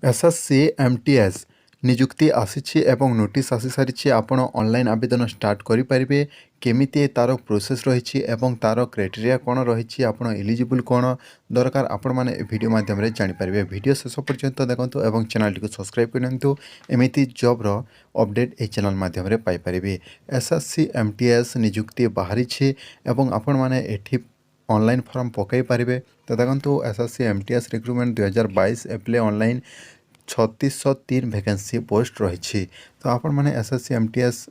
SSC MTS निजुक्ति आसी एवं notice आसी सारी आपण ऑनलाइन आवेदन स्टार्ट करें केमिति तार प्रोसेस रही एवं तार क्राइटेरिया कौन रही आप एलिजिबल कौन दरकार आपण मैंने वीडियो माध्यम जानीपारे। वीडियो शेष पर्यंत देखो और चैनल टी सब्सक्राइब करूँ एमती जॉब रो अपडेट ए चैनल माध्यम पाइपर। एसएससी एमटीएस निजुक्ति बाहरी आपण मैंने एठी ऑनलाइन फॉर्म पकई पारे। तो देखो SSC MTS recruitment 2022 एप्ले online 3603 vacancy post रही। तो आपण मैंने एसएससी एमटीएस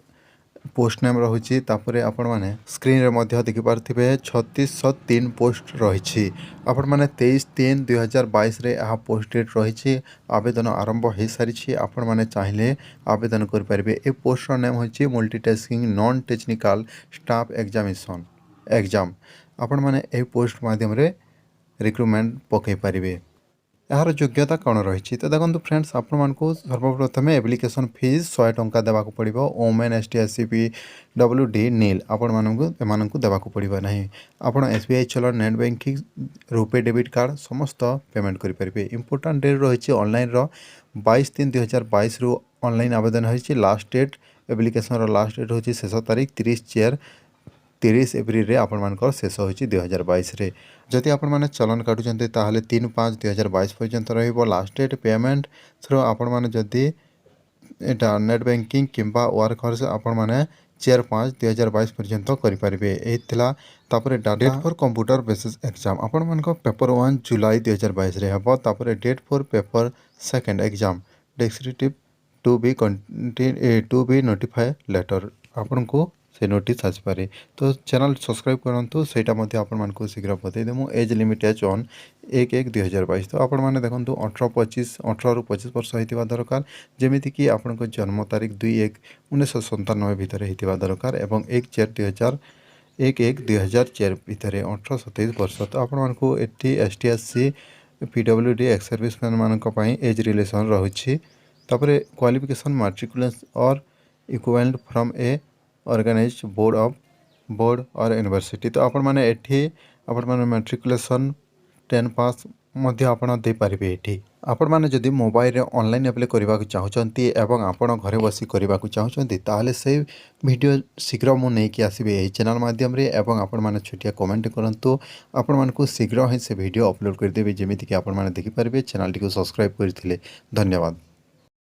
पोस्ट नेम रही आपण मैंने स्क्रीन रे देखिपारे 3603 पोस्ट रही। आपण मैंने 23/3/2022 रे यह पोस्ट डेट रही। आवेदन आरंभ हो सारी आपण मैंने चाहिए आवेदन करेंगे। ए पोस्ट नेम हो multitasking non technical staff examination exam. आपण मैंने ए पोस्ट माध्यम रिक्रुटमेंट पकई पारे। यार योग्यता कौन रही। तो देखो फ्रेंड्स आपण मानक सर्वप्रथम एप्लिकेशन फीस 100 टंका देवाक पड़ो। Women ST SC P WD nil आपण मानक देवाक पड़ो ना। आपण एसबीआई चलन net banking RuPay debit card समस्त पेमेंट करेंगे। इंपोर्टाट डेट रही ऑनलाइन 22/3/2022 रु ऑनलाइन आवेदन हो। Last date application last date हूँ शेष तारीख 30 एप्रिल रे आपण मानकर शेष हो 2022 रे। जदि आपण माने चलन काटुचंते ताहले 3/5/2022 पर्यंत रहिबो लास्ट डेट। पेमेंट थ्रू आपण माने जदि एटा नेट बैंकिंग किंबा वर्क हॉर्स आपण माने 4/5/2022 पर्यंत करि परिबे। एथिला तापरे date for computer basis exam आपण मानको पेपर 1 जुलाई 2022 रे हबो। तापरे date for paper second exam descriptive to be notify later आपण को से नोटिस आसपे। तो चैनल सब्सक्राइब करूँ सेटा आपको शीघ्र बतईदेमु। Age limit age on 1/1/2022। तो आपण मैंने देखो 18 ରୁ 25 वर्ष होता दरकार। जमीक आपण जन्म तारीख 2/1/1997 भितर होता दरकार और 1/1/2004 भितर 18-27 वर्ष। तो आपण मानक एटी ST SC PWD ex serviceman मानी एज रिलेसन रही। क्वालिफिकेशन मैट्रिकुलेशन और equivalent from a organised board और यूनिवर्सिटी। तो आपण माने एठी आपण माने मैट्रिकुलेशन 10 पास मध्य आपण दे पारिबे। एठी आपण माने जदि मोबाइल रे ऑनलाइन अप्लाई करबा को चाहउचंती एवं आपण घरे बसी करबा को चाहउचंती ताहले से वीडियो शीघ्र मु नै कि आसीबे एही चैनल माध्यम रे एवं आपण माने छोटिया कमेंट करंतु आपण मानकु शीघ्र ही से वीडियो अपलोड कर देबे जेमिति कि आपण माने देखि पारिबे। चैनल टी को सब्सक्राइब करथिले धन्यवाद।